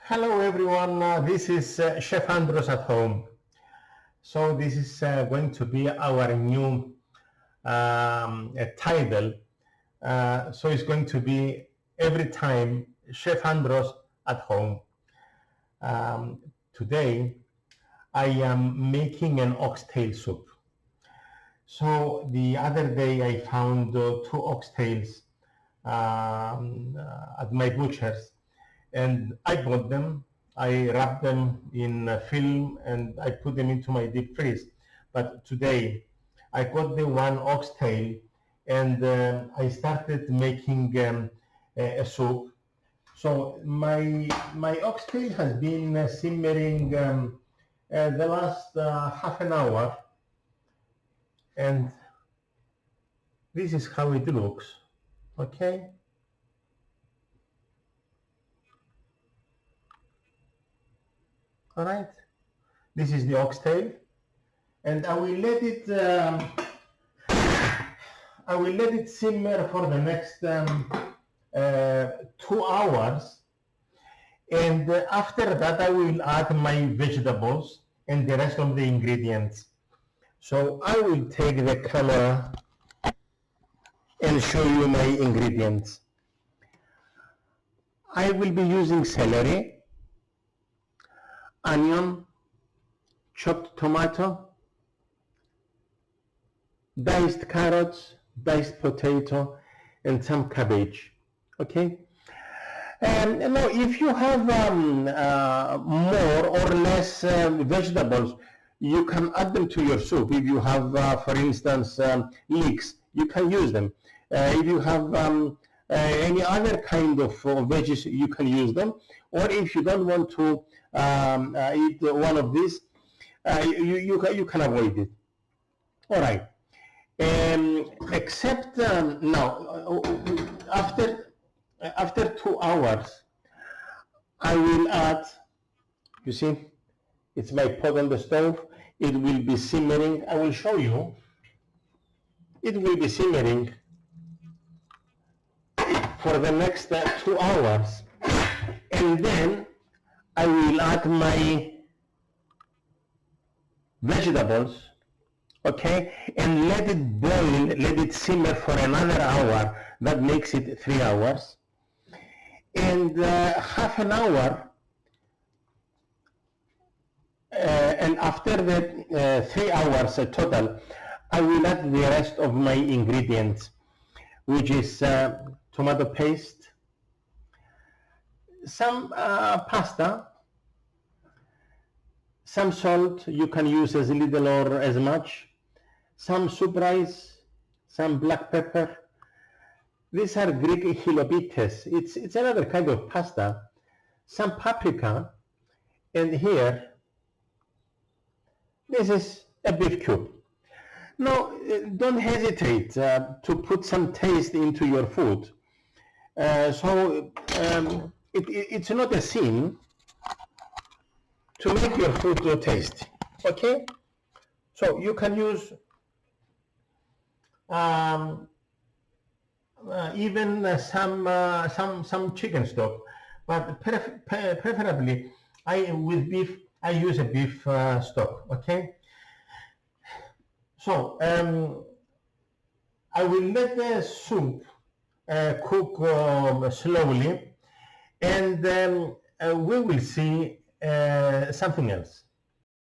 Hello everyone, this is Chef Andros at home. So this is going to be our new title. So it's going to be every time Chef Andros at home. Today I am making an oxtail soup. So the other day I found two oxtails at my butcher's, and I bought them. I wrapped them in film and I put them into my deep freeze. But today I got the one oxtail and I started making a soup. So my oxtail has been simmering the last half an hour, and this is how it looks. Okay. All right. This is the oxtail, and I will let it simmer for the next 2 hours, and after that I will add my vegetables and the rest of the ingredients. So I will take the camera and show you my ingredients. I will be using celery, onion, chopped tomato, diced carrots, diced potato, and some cabbage. Okay. Now, if you have more or less vegetables, you can add them to your soup. If you have, for instance, leeks, you can use them. If you have any other kind of veggies, you can use them. Or if you don't want to eat one of these, you can avoid it. All right. Except now, after 2 hours, I will add, you see, it's my pot on the stove. It will be simmering. I will show you. It will be simmering for the next 2 hours. And then I will add my vegetables, okay, and let it boil, let it simmer for another hour. That makes it 3 hours. And half an hour, and after the 3 hours total, I will add the rest of my ingredients, which is tomato paste, some pasta, some salt, you can use as little or as much, some soup rice, some black pepper. These are Greek hilopites. It's another kind of pasta. Some paprika, and here, this is a beef cube. Now, don't hesitate to put some taste into your food. It's not a sin to make your food tasty. Okay? So you can use even some chicken stock, but preferably with beef I use a beef stock. Okay. So I will let the soup cook slowly, and we will see something else.